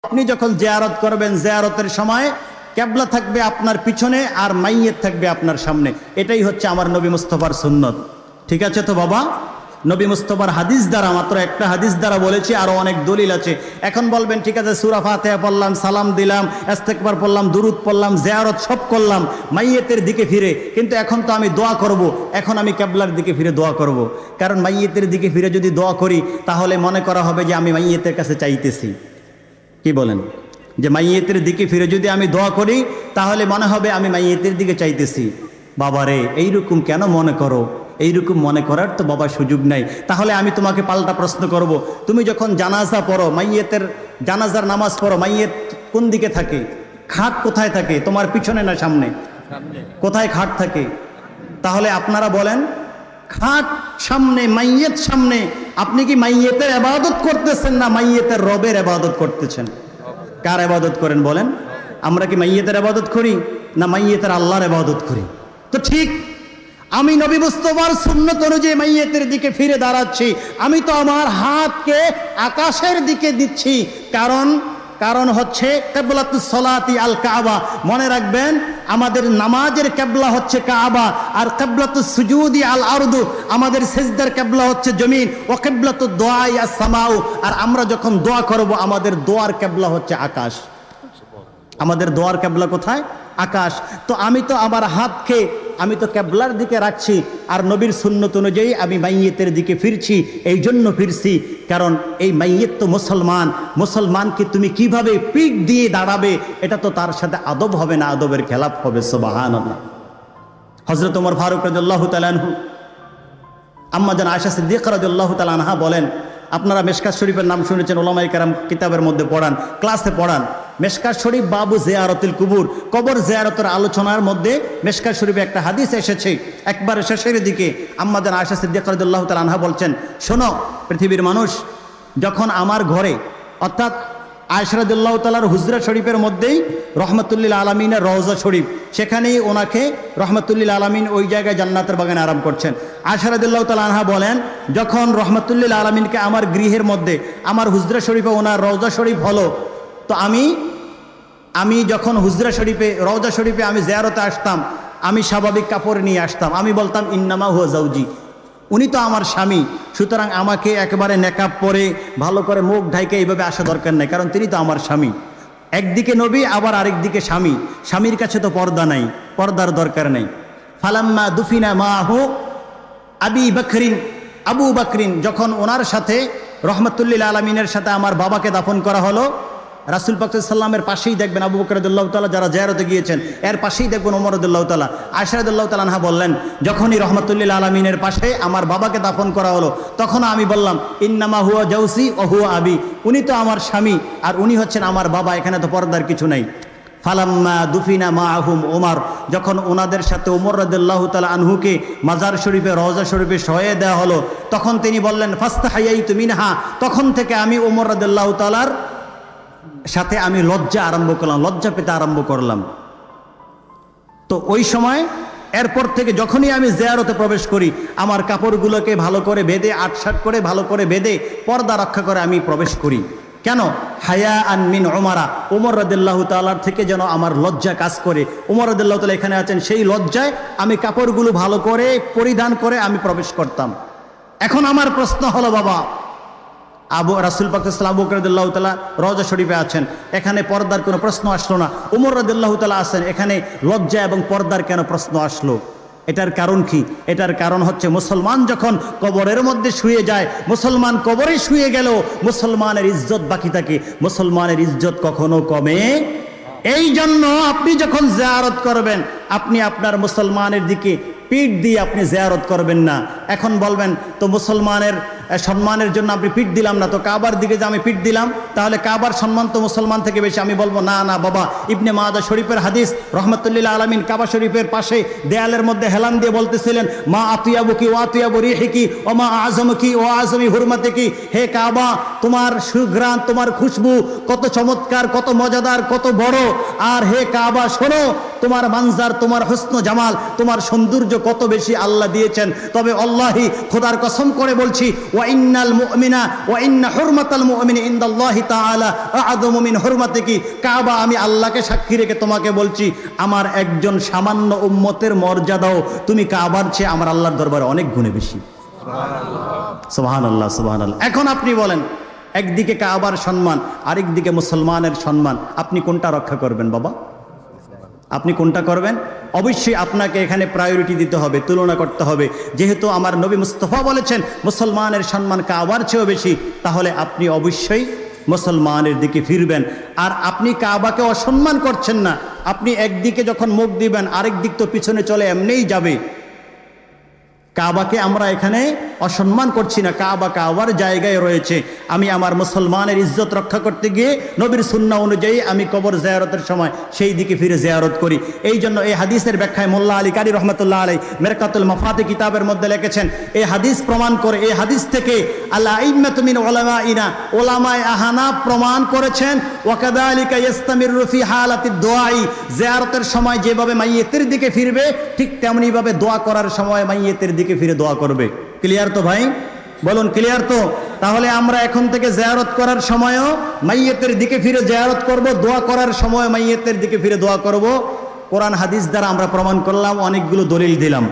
আপনি যখন জিয়ারত করবেন, জিয়ারতের সময় কিবলা থাকবে আপনার পিছনে আর মাইয়িত থাকবে আপনার সামনে। এটাই হচ্ছে আমার নবী মুস্তাফার সুন্নত। ঠিক আছে তো বাবা? নবী মুস্তাফার হাদিস দ্বারা, মাত্র একটা হাদিস দ্বারা বলেছি, আরো অনেক দলিল আছে। এখন বলবেন ঠিক আছে, সূরা ফাতিহা পড়লাম, সালাম দিলাম, ইস্তেগফার পড়লাম, দুরুদ পড়লাম, জিয়ারত সব করলাম মাইয়িতের দিকে ফিরে, কিন্তু এখন তো আমি দোয়া করব, এখন আমি কিবলার দিকে ফিরে দোয়া করব। কারণ মাইয়িতের দিকে ফিরে যদি দোয়া করি তাহলে মনে করা হবে যে আমি মাইয়িতের কাছে চাইতেছি। কি বলেন? যে মাইয়িতের দিকে ফিরে যদি আমি দোয়া করি তাহলে মনে হবে আমি মাইয়িতের দিকে চাইতেছি। বাবারে, এইরকম কেন মনে করো? এইরকম মনে করার তো বাবা সুযোগ নাই। তাহলে আমি তোমাকে পাল্টা প্রশ্ন করব, তুমি যখন জানাজা পড়ো, মাইয়িতের জানাজার নামাজ পড়ো, মাইয়িত কোন দিকে থাকে? খাট কোথায় থাকে? তোমার পিছনে না সামনে? কোথায় খাট থাকে? তাহলে আপনারা বলেন, খাট সামনে, মাইয়িত সামনে, আপনি কি মাইয়িতের ইবাদত করতেছেন না মাইয়িতের রবের ইবাদত করতেছেন? কার ইবাদত করেন বলেন? আমরা কি মাইয়িতের ইবাদত করি না মাইয়িতের আল্লাহর ইবাদত করি? তো ঠিক আমি নবী মুস্তাফার সুন্নত অনুযায়ী মাইয়িতের দিকে ফিরে দাঁড়াচ্ছি। আমি তো আমার হাতকে আকাশের দিকে দিচ্ছি, কারণ হচ্ছে কিবলাতুস সালাতি আল কাবা। মনে রাখবেন, আমাদের নামাজের কিবলা হচ্ছে কাবা, আর কিবলাতুস সুজুদি আল আরদু, আমাদের সিজদার কিবলা হচ্ছে জমিন। ও কিবলাতুদ দুআই আস সামাউ, আর আমরা যখন দোয়া করব আমাদের দোয়ার কিবলা হচ্ছে আকাশ। আমাদের দোয়ার কিবলা কোথায়? আকাশ। তো আমি তো আমার হাতকে আমি তো কিবলার দিকে রাখছি, আর নবীর সুন্নত অনুযায়ী আমি মাইয়িতের দিকে ফিরছি। এই জন্য ফিরছি কারণ এই মাইয়িত তো মুসলমান, মুসলমানকে তুমি কিভাবে পিঠ দিয়ে দাঁড়াবে, এটা তো তার সাথে আদব হবে না, আদবের খেলাফ হবে। সুবহানাল্লাহ। হযরত ওমর ফারুক রাদিয়াল্লাহু তাআলা আনহু, আম্মা জান আয়েশা সিদ্দিকা রাদিয়াল্লাহু তাআলা আনহা বলেন, আপনারা মিশকাত শরীফের নাম শুনেছেন, ওলামায়ে কেরাম কিতাবের মধ্যে পড়ান, ক্লাসে পড়ান। মিশকাত শরীফ বাবু জিয়ারতুল কুবুর, কবর জিয়ারতের আলোচনার মধ্যে মিশকাত শরীফে একটা হাদিস এসেছে, একবার শেষের দিকে আম্মা জান আয়েশা সিদ্দিকা রাদিয়াল্লাহু তাআলা আনহা বলছেন, শোনো পৃথিবীর মানুষ, যখন আমার ঘরে, অর্থাৎ আয়েশা রাদিয়াল্লাহু তাআলার হুজরা শরীফের মধ্যেই রহমাতুল্লিল আলামিনের রওজা শরীফ, সেখানেই ওনাকে রহমাতুল্লিল আলামিন ওই জায়গায় জান্নাতের বাগানে আরাম করছেন। আয়েশা রাদিয়াল্লাহু তাআলা আনহা বলেন, যখন রহমাতুল্লিল আলামিনকে আমার গৃহের মধ্যে, আমার হুজরা শরীফে ওনার রওজা শরীফ হলো, তো আমি যখন হুজরা শরীফে, রওজা শরীফে আমি জিয়ারতে আসতাম, আমি স্বাভাবিক কাপড় নিয়ে আসতাম, আমি বলতাম ইন্নামা হুয়া জাওজি, উনি তো আমার স্বামী, সুতরাং আমাকে একেবারে নেকাব পরে ভালো করে মুখ ঢাইকে এইভাবে আসা দরকার নেই, কারণ তিনি তো আমার স্বামী। একদিকে নবী, আবার আরেকদিকে স্বামী, স্বামীর কাছে তো পর্দা নাই, পর্দার দরকার নেই। ফালাম্মা দুফিনা মাহু আবু বকরিন, যখন ওনার সাথে রহমাতুল্লিল আলামিনের সাথে আমার বাবাকে দাফন করা হলো, রাসূল পাক সাল্লাল্লাহু আলাইহি ওয়াসাল্লামের পাশেই দেখবেন আবু বকর রাদিয়াল্লাহু তাআলা, যারা জিয়ারতে গিয়েছেন এর পাশেই দেখবেন ওমর রাদিয়াল্লাহু তাআলা। আয়েশা রাদিয়াল্লাহু তাআলা আনহা বললেন, যখনই রহমাতুল্লিল আলামিনের পাশে আমার বাবাকে দাফন করা হলো, তখন আমি বললাম ইন্নামা হুয়া জাউসি ও হুয়া আবি, উনি তো আমার স্বামী আর উনি হচ্ছেন আমার বাবা, এখানে তো পর্দার কিছু নাই। ফালাম্মা দুফিনা মাআহুম ওমর, যখন ওনাদের সাথে ওমর রাদিয়াল্লাহু তাআলা আনহুকে মাজার শরীফে, রওজা শরীফে শোয়ে দেওয়া হলো, তখন তিনি বললেন ফাস্তাহাইয়াইতু মিনহা, তখন থেকে আমি ওমর রাদিয়াল্লাহু তাআলার সাথে আমি লজ্জা আরম্ভ করলাম, লজ্জা পেতে আরম্ভ করলাম। তো ওই সময় এরপর থেকে যখনই আমি জিয়ারতে প্রবেশ করি, আমার কাপড়গুলোকে ভালো করে বেঁধে, আটসাট করে ভালো করে বেঁধে পর্দা রক্ষা করে আমি প্রবেশ করি। কেন? হায়া আন মিন ওমরা, ওমর রাদিয়াল্লাহু তাআলার থেকে যেন আমার লজ্জা কাজ করে। ওমর রাদিয়াল্লাহু তাআলা এখানে আছেন, সেই লজ্জায় আমি কাপড়গুলো ভালো করে পরিধান করে আমি প্রবেশ করতাম। এখন আমার প্রশ্ন হলো, বাবা, রাসূল পাক সাল্লাল্লাহু আবু বকর রাদিয়াল্লাহু তাআলা রওজা শরীফে আছেন, এখানে পর্দার কোনো প্রশ্ন আসলো না। ওমর রাদিয়াল্লাহু তাআলা আছেন, এখানে লজ্জা এবং পর্দার কেন প্রশ্ন আসলো? এটার কারণ কি? এটার কারণ হচ্ছে, মুসলমান যখন কবরের মধ্যে শুয়ে যায়, মুসলমান কবরে শুয়ে গেল, মুসলমানের ইজ্জত বাকি থাকে, মুসলমানের ইজ্জত কখনো কমে। এই জন্য আপনি যখন জিয়ারত করবেন, আপনি আপনার মুসলমানের দিকে পিঠ দিয়ে আপনি জিয়ারত করবেন না। এখন বলবেন, তো মুসলমানের সম্মানের জন্য আপনি পিঠ দিলাম না, তো কাবার দিকে যে আমি পিঠ দিলাম, তাহলে কাবার সম্মান তো মুসলমান থেকে বেশি। আমি বলবো, না না বাবা, ইবনে মাজাহ শরীফের হাদিস, রহমাতুল্লিল আলামিন কাবা শরীফের পাশে দেয়ালের মধ্যে হেলান দিয়ে বলতেছিলেন, মা আতিয়াবুকি ওয়া আতিয়াবু রিহিকি ওয়া মা আযমুকি ওয়া আযমি হুরমাতিকি, হে কাবা, তোমার সুঘ্রাণ, তোমার খুশবু কত চমৎকার, কত মজাদার, কত বড়। আর হে কাবা, শোনো, তোমার মানজার, তোমার হুসন জামাল, তোমার সৌন্দর্য কত বেশি আল্লাহ দিয়েছেন। তবে আল্লাহি খোদার কসম করে বলছি, ওয়া ইন্নাল মুমিনা ওয়া ইন্না হুরমাতাল মুমিনি ইনদাল্লাহি তাআলা আ'যামু মিন হুরমাতিকি। কাবা, আমি আল্লাহকে সাক্ষী রেখে তোমাকে বলছি, আমার একজন সামান্য উম্মতের মর্যাদাও তুমি কাবার চেয়ে আমার আল্লাহর দরবারে অনেক গুণে বেশি। সুবহানাল্লাহ, সুবহানাল্লাহ। এখন আপনি বলেন, একদিকে কাবার সম্মান, আরেকদিকে মুসলমানের সম্মান, আপনি কোনটা রক্ষা করবেন বাবা? আপনি কোনটা করবেন? অবশ্যই আপনাকে এখানে প্রায়োরিটি দিতে হবে, তুলনা করতে হবে। যেহেতু আমার নবী মুস্তাফা বলেছেন মুসলমানের সম্মান কাবার চেয়েও বেশি, তাহলে আপনি অবশ্যই মুসলমানের দিকে ফিরবেন। আর আপনি কাবাকে অসম্মান করছেন না, আপনি একদিকে যখন মুখ দিবেন আরেক দিক তো পিছনে চলে এমনিই যাবে। কাবাকে আমরা এখানে অসম্মান করছি না, কাবা কাবার জায়গায় রয়েছে। আমি আমার মুসলমানের ইজ্জত রক্ষা করতে গিয়ে নবীর সুন্নাহ অনুযায়ী আমি কবর জিয়ারতের সময় সেই দিকে ফিরে জিয়ারত করি। এই জন্য এই হাদিসের ব্যাখ্যায় মোল্লা আলী কারি রহমতুল্লাহ আলাই মেরকাতুল মাফাতি কিতাবের মধ্যে লিখেছেন, এই হাদিস প্রমাণ করে, এই হাদিস থেকে আল আইম্মাতু মিন উলামাইনা, উলামায়ে আহনাফ প্রমাণ করেছেন, ওয়া কাযালিকা ইস্তামিরু ফি হালাতি দুআই, জিয়ারতের সময় যেভাবে মাইয়িতের দিকে ফিরবে ঠিক তেমনি ভাবে দোয়া করার সময় মাইয়িতের দিকে ফিরে দোয়া করবে। ক্লিয়ার তো ভাই? বলুন ক্লিয়ার তো? তাহলে আমরা এখন থেকে জিয়ারত করার সময়ও মাইয়িতের দিকে ফিরে জিয়ারত করব, দোয়া করার সময় মাইয়িতের দিকে ফিরে দোয়া করব। কোরআন হাদিস দ্বারা আমরা প্রমাণ করলাম, অনেকগুলো দলিল দিলাম।